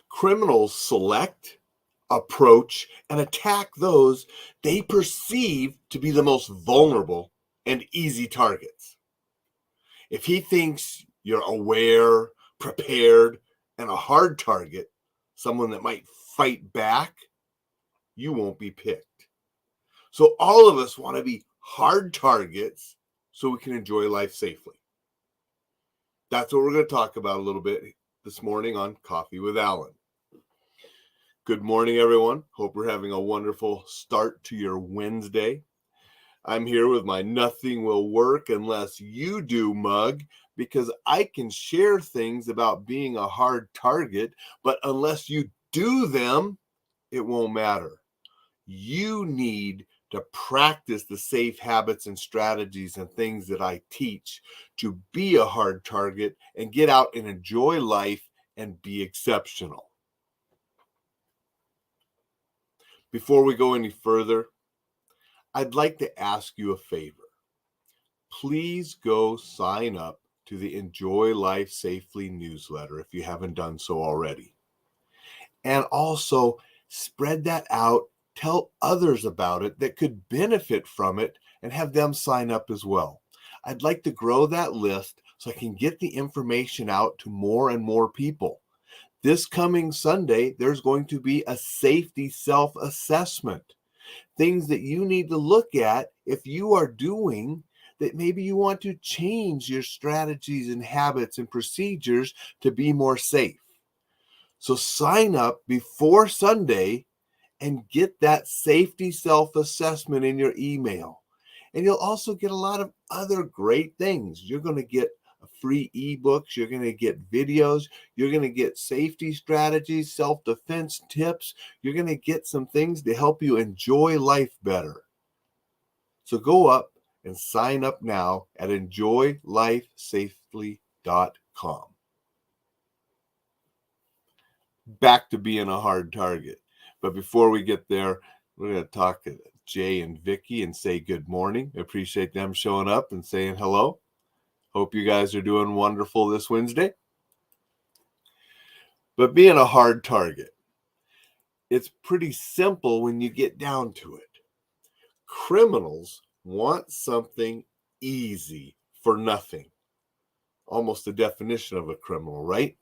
Criminals select, approach, and attack those they perceive to be the most vulnerable and easy targets. If he thinks you're aware, prepared, and a hard target, someone that might fight back, you won't be picked. So all of us want to be hard targets so we can enjoy life safely. That's what we're going to talk about a little bit this morning on Coffee with Alan. Good morning, everyone. Hope we're having a wonderful start to your Wednesday. I'm here with my Nothing Will Work Unless You Do mug because I can share things about being a hard target, but unless you do them, it won't matter. You need to practice the safe habits and strategies and things that I teach to be a hard target and get out and enjoy life and be exceptional. Before we go any further, I'd like to ask you a favor. Please go sign up to the Enjoy Life Safely newsletter if you haven't done so already. And also spread that out, tell others about it that could benefit from it and have them sign up as well. I'd like to grow that list so I can get the information out to more and more people. This coming Sunday, there's going to be a safety self-assessment. Things that you need to look at if you are doing that maybe you want to change your strategies and habits and procedures to be more safe. So sign up before Sunday and get that safety self-assessment in your email. And you'll also get a lot of other great things. You're going to get free ebooks, you're going to get videos, you're going to get safety strategies, self-defense tips, you're going to get some things to help you enjoy life better. So go up and sign up now at enjoylifesafely.com. Back to being a hard target. But before we get there, we're going to talk to Jay and Vicky and say good morning. I appreciate them showing up and saying hello. Hope you guys are doing wonderful this Wednesday. But being a hard target, it's pretty simple when you get down to it. Criminals want something easy for nothing. Almost the definition of a criminal, right?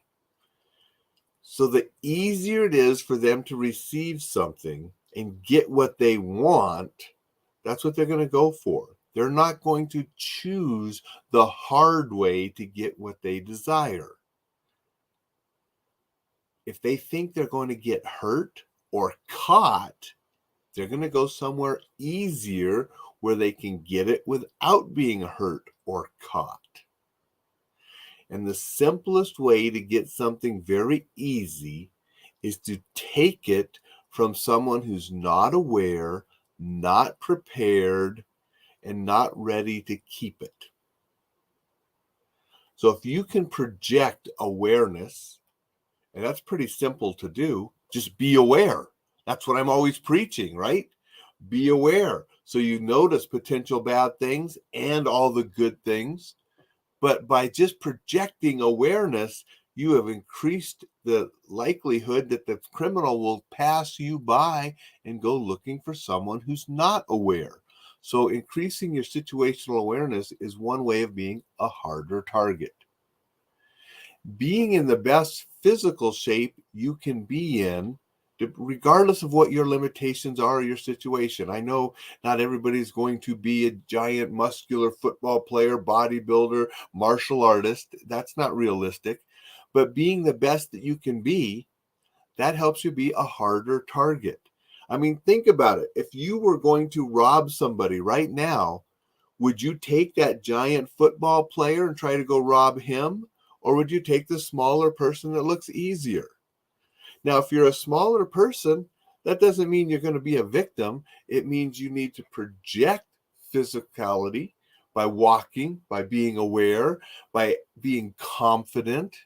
So the easier it is for them to receive something and get what they want, that's what they're going to go for. They're not going to choose the hard way to get what they desire. If they think they're going to get hurt or caught, they're going to go somewhere easier where they can get it without being hurt or caught. And the simplest way to get something very easy is to take it from someone who's not aware, not prepared, and not ready to keep it. So if you can project awareness, and that's pretty simple to do, just be aware. That's what I'm always preaching, right? Be aware. So you notice potential bad things and all the good things. But by just projecting awareness, you have increased the likelihood that the criminal will pass you by and go looking for someone who's not aware. So increasing your situational awareness is one way of being a harder target. Being in the best physical shape you can be in, regardless of what your limitations are or your situation. I know not everybody's going to be a giant muscular football player, bodybuilder, martial artist. That's not realistic. But being the best that you can be, that helps you be a harder target. I mean, think about it. If you were going to rob somebody right now, would you take that giant football player and try to go rob him? Or would you take the smaller person that looks easier? Now, if you're a smaller person, that doesn't mean you're going to be a victim. It means you need to project physicality by walking, by being aware, by being confident.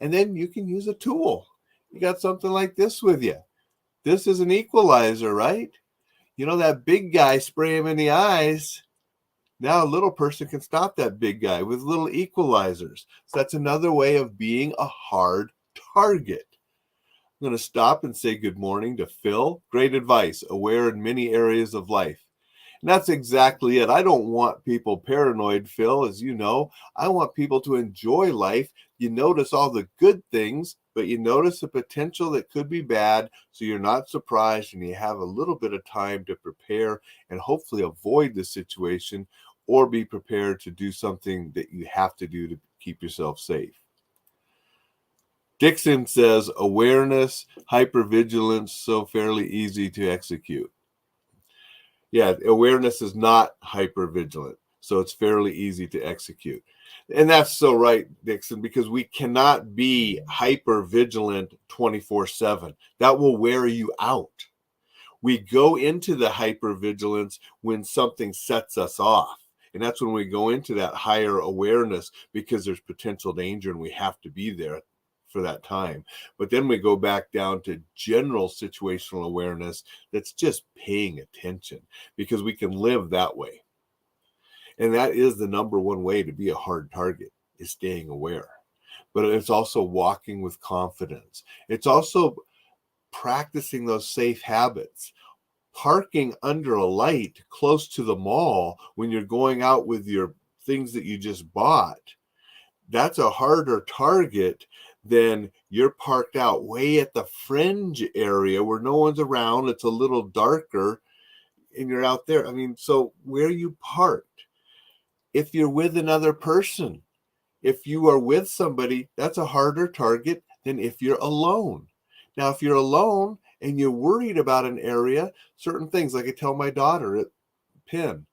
And then you can use a tool. You got something like this with you. This is an equalizer, right? You know, that big guy, spray him in the eyes. Now a little person can stop that big guy with little equalizers. So that's another way of being a hard target. I'm going to stop and say good morning to Phil. Great advice, aware in many areas of life. And that's exactly it. I don't want people paranoid, Phil, as you know. I want people to enjoy life. You notice all the good things, but you notice the potential that could be bad, so you're not surprised and you have a little bit of time to prepare and hopefully avoid the situation or be prepared to do something that you have to do to keep yourself safe. Dixon says awareness, hypervigilance, so fairly easy to execute. Yeah, awareness is not hypervigilant, so it's fairly easy to execute. And that's so right, Dixon, because we cannot be hypervigilant 24/7. That will wear you out. We go into the hypervigilance when something sets us off. And that's when we go into that higher awareness because there's potential danger and we have to be there for that time. But then we go back down to general situational awareness that's just paying attention because we can live that way. And that is the number one way to be a hard target, is staying aware. But it's also walking with confidence. It's also practicing those safe habits. Parking under a light close to the mall when you're going out with your things that you just bought, that's a harder target than you're parked out way at the fringe area where no one's around. It's a little darker and you're out there. I mean, so where you parked, if you're with another person, if you are with somebody, that's a harder target than if you're alone. Now, if you're alone and you're worried about an area, certain things, like I tell my daughter at Penn,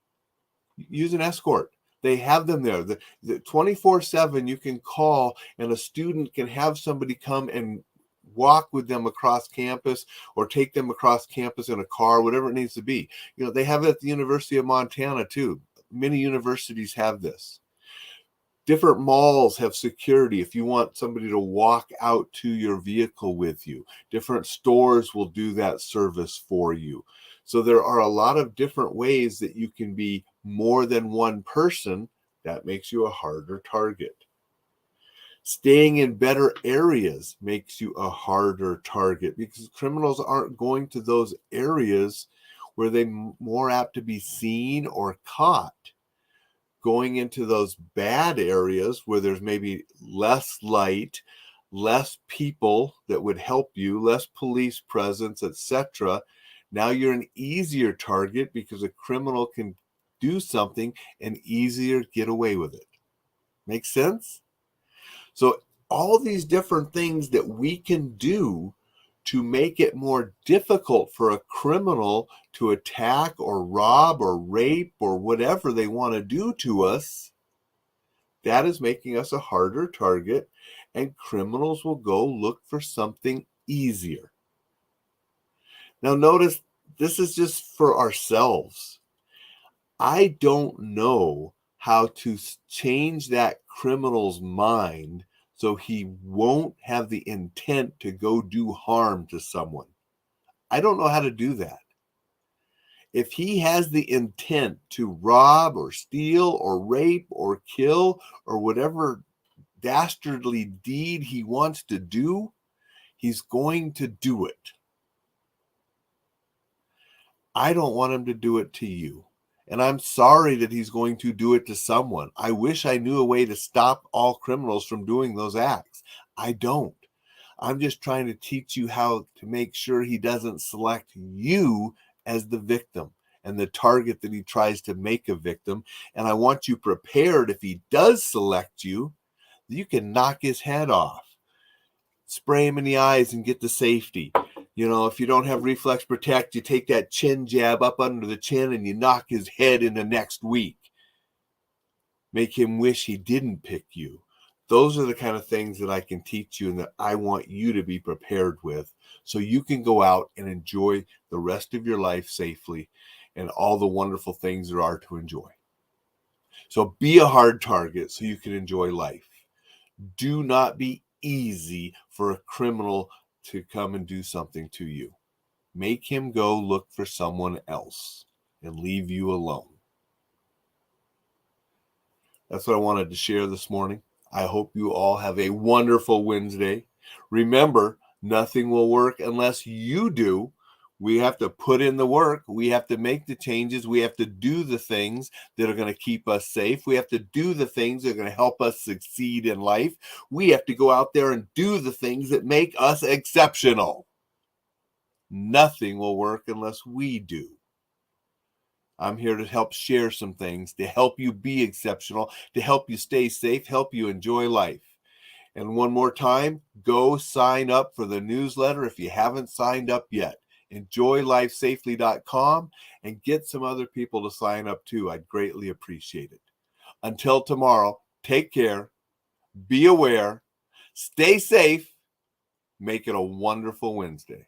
use an escort. They have them there. The 24/7 you can call and a student can have somebody come and walk with them across campus or take them across campus in a car, whatever it needs to be. You know, they have it at the University of Montana too. Many universities have this. Different malls have security if you want somebody to walk out to your vehicle with you. Different stores will do that service for you. So there are a lot of different ways that you can be more than one person. That makes you a harder target. Staying in better areas makes you a harder target because criminals aren't going to those areas where they're more apt to be seen or caught. Going into those bad areas where there's maybe less light, less people that would help you, less police presence, etc. Now you're an easier target because a criminal can do something and easier get away with it. Make sense? So all these different things that we can do to make it more difficult for a criminal to attack or rob or rape or whatever they want to do to us, that is making us a harder target, and criminals will go look for something easier. Now notice, this is just for ourselves. I don't know how to change that criminal's mind so he won't have the intent to go do harm to someone. I don't know how to do that. If he has the intent to rob or steal or rape or kill or whatever dastardly deed he wants to do, he's going to do it. I don't want him to do it to you. And I'm sorry that he's going to do it to someone. I wish I knew a way to stop all criminals from doing those acts. I don't. I'm just trying to teach you how to make sure he doesn't select you as the victim and the target that he tries to make a victim. And I want you prepared if he does select you, you can knock his head off. Spray him in the eyes and get the safety. You know, if you don't have Reflex Protect, you take that chin jab up under the chin and you knock his head in the next week. Make him wish he didn't pick you. Those are the kind of things that I can teach you and that I want you to be prepared with so you can go out and enjoy the rest of your life safely and all the wonderful things there are to enjoy. So be a hard target so you can enjoy life. Do not be easy for a criminal to come and do something to you. Make him go look for someone else and leave you alone. That's what I wanted to share this morning. I hope you all have a wonderful Wednesday. Remember, Nothing will work unless you do. We have to put in the work. We have to make the changes. We have to do the things that are going to keep us safe. We have to do the things that are going to help us succeed in life. We have to go out there and do the things that make us exceptional. Nothing will work unless we do. I'm here to help share some things, to help you be exceptional, to help you stay safe, help you enjoy life. And one more time, go sign up for the newsletter if you haven't signed up yet. EnjoyLifeSafely.com and get some other people to sign up too. I'd greatly appreciate it. Until tomorrow, take care, be aware, stay safe, make it a wonderful Wednesday.